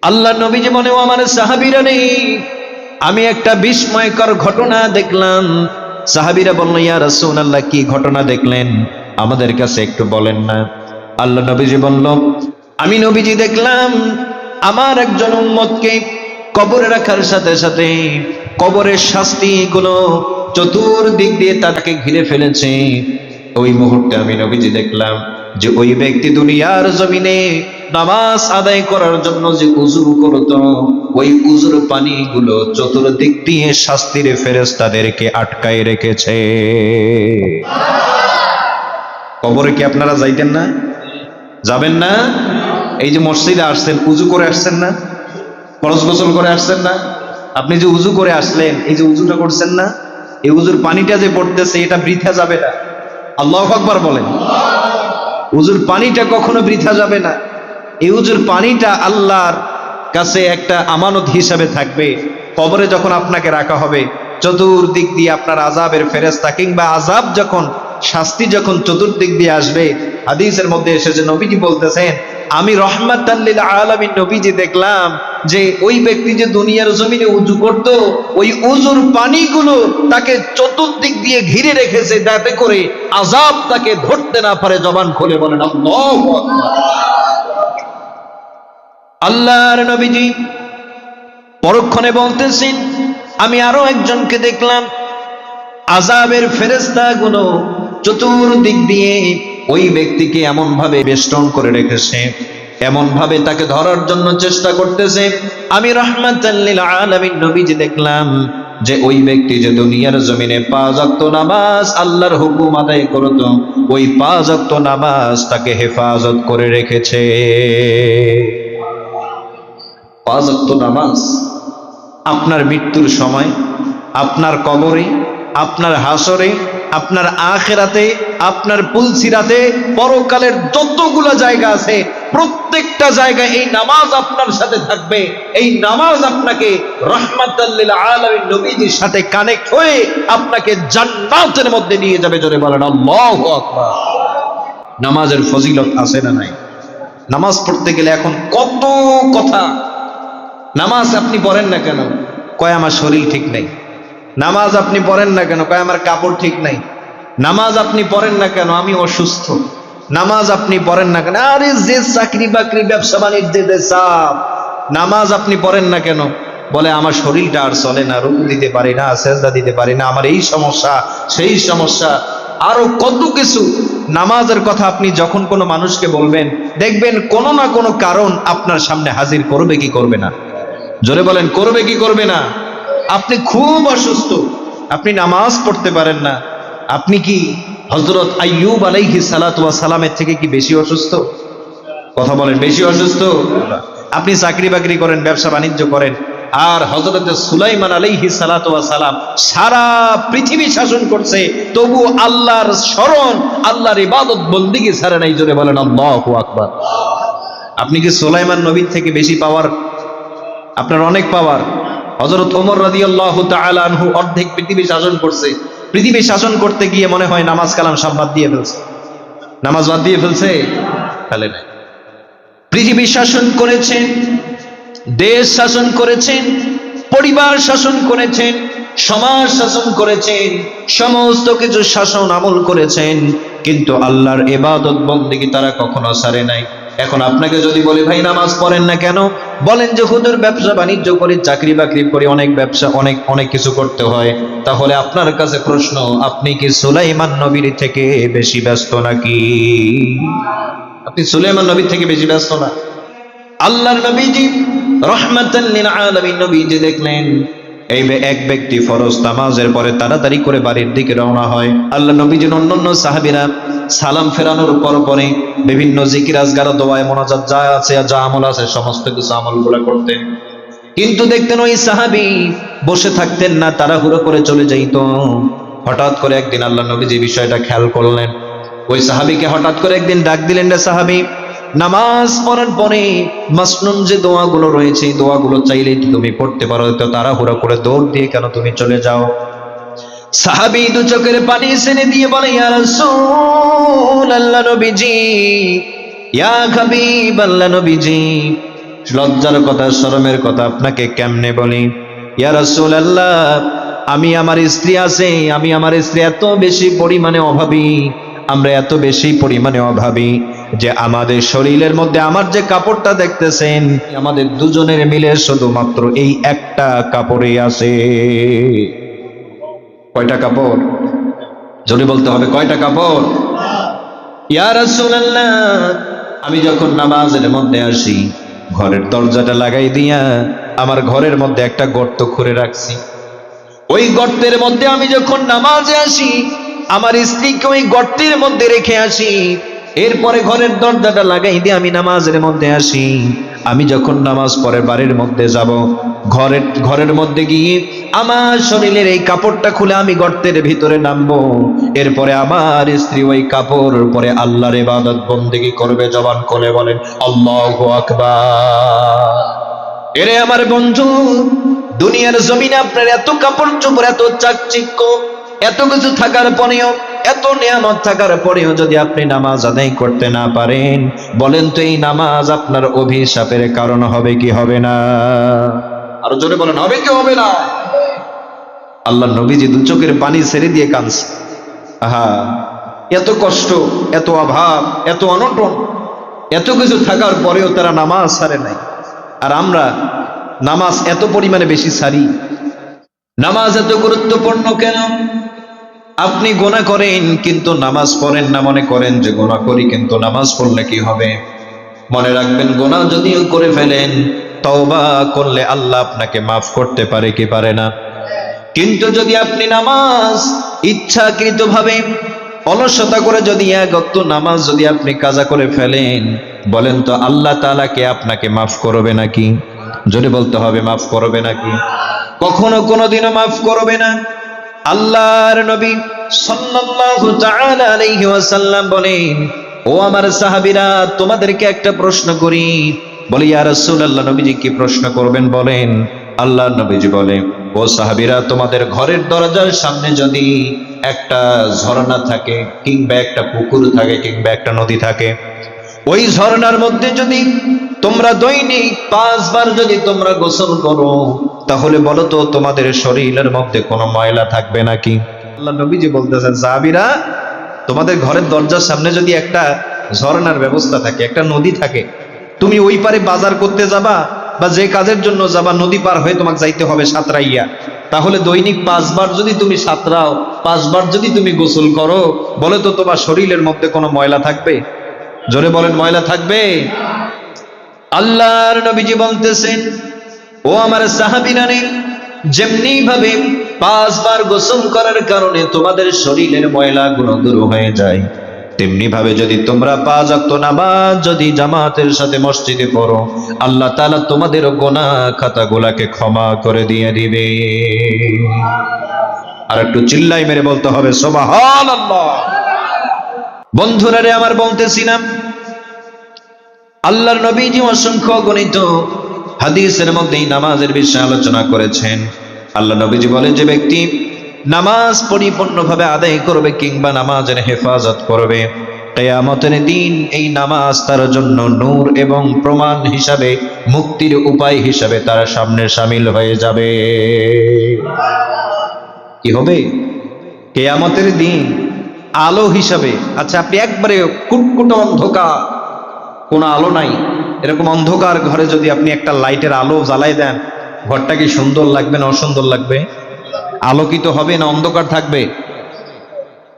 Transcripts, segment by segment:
আল্লাহ নবীজি বলে, ও আমার সাহাবীরা রে, আমি একটা বিস্ময়কর ঘটনা দেখলাম। সাহাবীরা বলল, ইয়া রাসূলুল্লাহ, কি ঘটনা দেখলেন? আমাদের কাছে একটু বলেন না। আল্লাহ নবীজি বলল, আমি নবীজি দেখলাম আমার একজন উম্মতকে কবরে রাখার সাথে সাথে কবরের শাস্তিগুলো চতুর্দিক দিয়ে তাকে ঘিরে ফেলেছে। ওই মুহূর্তে আমি নবীজি দেখলাম যে ওই ব্যক্তি দুনিয়ার জমিনে নামাজ আদায় করার জন্য যে উযু করত, ওই উযুর পানিগুলো চতুর্দিক দিয়ে শাস্তির ফেরেশতাদেরকে আটকায় রেখেছে। কবরে কি আপনারা যাইতেন না? যাবেন না? এই যে মসজিদে আসছেন, উযু করে আসছেন না? ফরজ গোসল করে আসছেন না? আপনি যে উযু করে আসলেন, এই যে উযুটা করছেন না, এই উযুর পানিটা যে পড়তেছে এটা বৃথা যাবে না। আল্লাহু আকবার বলেন। উযুর পানিটা কখনো বৃথা যাবে না। এই উযুর পানিটা আল্লাহর কাছে একটা আমানত হিসাবে থাকবে। কবরে যখন আপনাকে রাখা হবে, চতুর্দিক দিয়ে আপনার আযাবের ফেরেশতা কিংবা আযাব যখন, শাস্তি যখন চতুর্দিক দিয়ে আসবে, হাদিসের মধ্যে এসেছে নবীজি বলতেছেন, আমি রহমাতাল লিল আলামিন নবীজি দেখলাম যে ওই ব্যক্তি যে দুনিয়ার জমিনে উযু করত, ওই উযুর পানিগুলো তাকে চতুর্দিক দিয়ে ঘিরে রেখেছে, যাতে করে আযাব তাকে ধরতে না পারে। জবান খুলে বলেন আল্লাহু আকবার। আল্লাহর নবীজি পরক্ষণে বলতেছেন, আমি আরো একজনকে দেখলাম, আযাবের ফেরেশতাগুলো চতুর্দিক দিয়ে ওই ব্যক্তিকে এমন ভাবে বেষ্টন করে রেখেছে, এমন ভাবে তাকে ধরার জন্য চেষ্টা করতেছে। আমি রাহমাতাল লিল আলামিন নবীজি দেখলাম যে ওই ব্যক্তি যে দুনিয়ার জমিনে 5 ওয়াক্ত নামাজ আল্লাহর হুকুম আদায় করত, ওই 5 ওয়াক্ত নামাজ তাকে হেফাজত করে রেখেছে। 5 ওয়াক্ত নামাজ আপনার মৃত্যুর সময়, আপনার কবরে, আপনার হাসরে, আপনার আখিরাতে, আপনার পুলসিরাতে, পরকালের যতগুলো জায়গা আছে প্রত্যেকটা জায়গায় এই নামাজ আপনার সাথে থাকবে। এই নামাজ আপনাকে রাহমাতাল লিল আলামিন নবীজির সাথে কানেক্ট হয়ে আপনাকে জান্নাতের মধ্যে নিয়ে যাবে। জোরে বলেন আল্লাহু আকবার। নামাজের ফজিলত আছে না নাই? নামাজ পড়তে গেলে এখন কত কথা। নামাজ আপনি পড়েন না কেন? কয় আমার শরীর ঠিক নেই। নামাজ আপনি পড়েন না কেন? কয় আমার কাপড় ঠিক নাই। নামাজ আপনি পড়েন না কেন? আমি অসুস্থ। নামাজ আপনি পড়েন না কেন? আরে যে চাকরি বাকরি ব্যবসা বাণিজ্যে চাপ। নামাজ আপনি পড়েন না কেন? বলে আমার শরীরটা আর চলে না, রুকু দিতে পারি না, সেজদা দিতে পারি না, আমার এই সমস্যা, সেই সমস্যা, আরো কত কিছু। নামাজের কথা আপনি যখন কোনো মানুষকে বলবেন, দেখবেন কোনো না কোনো কারণ আপনার সামনে হাজির করবে কি করবে না? জোরে বলেন, করবে কি করবে না? আপনি খুব অসুস্থ, আপনি নামাজ পড়তে পারেন না। আপনি কি হযরত আইয়ুব আলাইহিস সালাতু ওয়াস সালামের থেকে কি বেশি অসুস্থ? কথা বলেন, বেশি অসুস্থ? আপনি চাকরি বাকরি করেন, ব্যবসা বাণিজ্য করেন, আর হযরত সুলাইমান আলাইহিস সালাতু ওয়াস সালাম সারা পৃথিবী শাসন করছে, তবু আল্লাহর শরণ, আল্লাহর ইবাদত বন্দেগী ছাড়ে নাই। জোরে বলেন আল্লাহু আকবার। আপনি কি সুলাইমান নবীর থেকে বেশি পাওয়ার? আপনার অনেক পাওয়ার। হযরত ওমর রাদিয়াল্লাহু তাআলা আনহু অর্ধেক পৃথিবী শাসন করছে। পৃথিবী শাসন করতে গিয়ে মনে হয় নামাজ কালাম সব বাদ দিয়ে ফেলছে। নামাজ বাদ দিয়ে ফেলছে? ফেলে নাই। পৃথিবী শাসন করেছেন, দেশ শাসন করেছেন, পরিবার শাসন করেছেন, সমাজ শাসন করেছেন, সমস্ত কিছু শাসন আমল করেছেন, কিন্তু আল্লাহর ইবাদত বন্দেগী তারা কখনো ছাড়ে নাই। এখন আপনাকে যদি বলি, ভাই নামাজ পড়েন না কেন? বলেন যে হুজুর ব্যবসা বাণিজ্য করি, চাকরি বাকরি করি, অনেক ব্যবসা, অনেক কিছু করতে হয়। তাহলে আপনার কাছে প্রশ্ন, আপনি কি সুলাইমান নবীর থেকে বেশি ব্যস্ত নাকি? আপনি সুলাইমান নবীর থেকে বেশি ব্যস্ত না? আল্লাহর নবীজি রাহমাতাল লিল আলামিন নবীজি দেখলেন এই এক ব্যক্তি ফরজ নামাজের পরে তাড়াতাড়ি করে বাড়ির দিকে রওনা হয়। আল্লাহ নবীজির অন্যান্য সাহাবীরা সালাম ফেরানোর পরে বিভিন্ন জিকির আজকার, দোয়া, মোনাজাত যা আছে, যা আমল আছে, সমস্ত কিছু আমলগুলো করতেন। কিন্তু দেখতেন ওই সাহাবী বসে থাকতেন না, তাড়াহুড়ো করে চলে যাইত। হঠাৎ করে একদিন আল্লাহ নবীজি বিষয়টা খেয়াল করলেন। ওই সাহাবীকে হঠাৎ করে একদিন ডাক দিলেন, রে সাহাবী, নামাজ পড়ার পরে মাসনুন যে দোয়াগুলো রয়েছে, এই দোয়াগুলো চাইলেই তুমি পড়তে পারো, তো তাড়াহুড়ো করে দৌড় দিয়ে কেন তুমি চলে যাও? সাহাবী দু চোখের পানি ছেড়ে দিয়ে বলে, ইয়া রাসূলুল্লাহ, নবীজি, ইয়া হাবিবাল্লাহ নবীজি, লজ্জার কথা, শরমের কথা আপনাকে কেমনে বলি? ইয়া রাসূলুল্লাহ, আমি আমার স্ত্রী আছে, আমি আমার স্ত্রী এত বেশি পরিমাণে অভাবী, আমরা এত বেশি পরিমাণে অভাবী যে আমাদের শরীরের মধ্যে আমার যে কাপড়টা দেখতেছেন, আমাদের দুজনের মিলে শুধুমাত্র এই একটা কাপড়ই আছে। কয়টা কাপড়? জোরে বলতে হবে, কয়টা কাপড়? ইয়া রাসূলুল্লাহ, আমি যখন নামাজের মধ্যে আসি, ঘরের দরজাটা লাগাই দিয়া আমার ঘরের মধ্যে একটা গর্ত খুঁড়ে রাখছি। ওই গর্তের মধ্যে আমি যখন নামাজে আসি, আমার স্ত্রীকে ওই গর্তের মধ্যে রেখে আসি। এরপরে ঘরের দরজাটা লাগাই দিয়ে আমি নামাজের মধ্যে আসি। আমি যখন নামাজ পড়ে বাড়ির মধ্যে যাব, ঘরের মধ্যে গিয়ে আমার শরীরের এই কাপড়টা খুলে আমি গর্তের ভিতরে নামবো। এরপরে আমার স্ত্রী ওই কাপড় পরে আল্লাহর ইবাদত বন্দেগী করবে। জবান খুলে বলেন আল্লাহু আকবার। এরে আমার বন্ধু, দুনিয়ার জমিনে আপনার এত কাপড় চোপড়, এত চাকচিক্য, এত কিছু থাকার পরেও, এত নিয়ামত থাকার পরেও যদি আপনি নামাজ আদায় করতে না পারেন, বলেন তো এই নামাজ আপনার অভিশাপের কারণ হবে কি হবে না? আরো জোরে বলেন, হবে কি হবে না? আল্লাহ নবীজি দু চোখের পানি ছেড়ে দিয়ে কাঁদছে। আহা, এত কষ্ট, এত অভাব, এত অনটন, এত কিছু থাকার পরেও তারা নামাজ ছাড়ে নাই। আর আমরা নামাজ এত পরিমাণে বেশি ছাড়ি। নামাজ এত গুরুত্বপূর্ণ কেন? আপনি গুনাহ করেন কিন্তু নামাজ পড়েন না, মনে করেন যে গুনাহ করি কিন্তু নামাজ পড়লে কি হবে? মনে রাখবেন, গুনাহ যদিও করে ফেলেন, তওবা করলে আল্লাহ আপনাকে মাফ করতে পারে কি পারে না? কিন্তু যদি আপনি নামাজ ইচ্ছাকৃতভাবে অলসতা করে যদি এক ওয়াক্ত নামাজ যদি আপনি কাজা করে ফেলেন, বলেন তো আল্লাহ তাআলা কে আপনাকে মাফ করবে নাকি? যদি বলতে হবে, মাফ করবে নাকি? কখনো কোনোদিনও মাফ করবে না। আল্লাহর নবী সাল্লাল্লাহু তাআলা আলাইহি ওয়াসাল্লাম বলেন, ও আমার সাহাবীরা, তোমাদেরকে একটা প্রশ্ন করি। বলি, ইয়া রাসূলুল্লাহ, নবীজি কি প্রশ্ন করবেন বলেন? আল্লাহর নবীজি বলে, ও সাহাবীরা, তোমাদের ঘরের দরজার সামনে যদি একটা ঝর্ণা থাকে, কিংবা একটা পুকুর থাকে, কিংবা একটা নদী থাকে, ওই ঝর্ণার মধ্যে যদি তোমরা দৈনিক 5 বার যদি তোমরা গোসল করো, তাহলে বলো তো তোমাদের শরীরের মধ্যে কোনো ময়লা থাকবে নাকি? আল্লাহ নবীজি বলতেছেন, সাহাবীরা, তোমাদের ঘরের দরজার সামনে যদি একটা ঝর্ণার ব্যবস্থা থাকে, একটা নদী থাকে, তুমি ওই পারে বাজার করতে যাবা বা যে কাজের জন্য যাবা, নদী পার হয়ে তোমাকে যাইতে হবে সাঁতরাইয়া, তাহলে দৈনিক 5 বার যদি তুমি সাঁতরাও, 5 বার যদি তুমি গোসল করো, বলে তো তোমার শরীরের মধ্যে কোনো ময়লা থাকবে? জোরে বলেন, ময়লা থাকবে? আল্লাহর নবীজি বলতেছেন, ও আমার সাহাবীরা, যেমনি ভাবে 5 বার গোসল করার কারণে তোমাদের শরীরের ময়লাগুলো দূর হয়ে যায়, তেমনি ভাবে যদি তোমরা 5 ওয়াক্ত নামাজ যদি জামাতের সাথে মসজিদে পড়ো, আল্লাহ তাআলা তোমাদের গুনাহ খাতাগুলোকে ক্ষমা করে দিয়ে দিবে। আর একটু চিল্লাই মেরে বলতে হবে সুবহানাল্লাহ। বন্ধুরা রে আমার, বলতেছিলাম আল্লাহর নবীজি অসংখ্য গণিত হাদিসের মধ্যে নামাজের বিষয়ে আলোচনা করেছেন। আল্লাহ নবীজি বলেন, যে ব্যক্তি নামাজ পরিপূর্ণভাবে আদায় করবে কিংবা নামাজের হেফাজত করবে, কিয়ামতের দিন এই নামাজ তার জন্য নূর এবং প্রমাণ হিসাবে, মুক্তির উপায় হিসাবে তার সামনে শামিল হয়ে যাবে। কি হবে? কিয়ামতের দিন আলো হিসাবে। আচ্ছা, আপনি একবারে কুটকুটো অন্ধকার, কোনো আলো নাই, এরকম অন্ধকার ঘরে যদি আপনি একটা লাইটের আলো জ্বালাই দেন, ঘরটা কি সুন্দর লাগবে না অসুন্দর লাগবে? আলোকিত হবে না অন্ধকার থাকবে?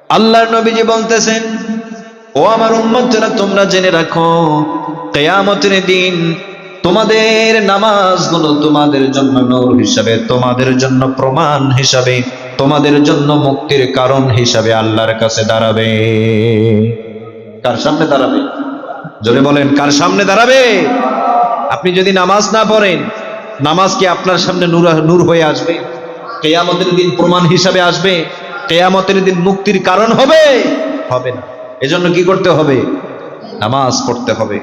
আল্লাহর নবীজি বলতেছেন, ও আমার উম্মতরা, তোমরা জেনে রাখো, কিয়ামতের দিন তোমাদের নামাজগুলো তোমাদের জন্য নূর হিসাবে, তোমাদের জন্য প্রমাণ হিসাবে, তোমাদের জন্য মুক্তির কারণ হিসাবে আল্লাহর কাছে দাঁড়াবে। কার সামনে দাঁড়াবে? জোরে বলেন, কার সামনে দাঁড়াবে? আপনি যদি নামাজ না পড়েন, নামাজ কি আপনার সামনে নূর হয়ে আসবে? কিয়ামতের দিন প্রমাণ হিসাবে আসবে? কিয়ামতের দিন মুক্তির কারণ হবে? হবে না। এজন্য কি করতে হবে? নামাজ পড়তে হবে।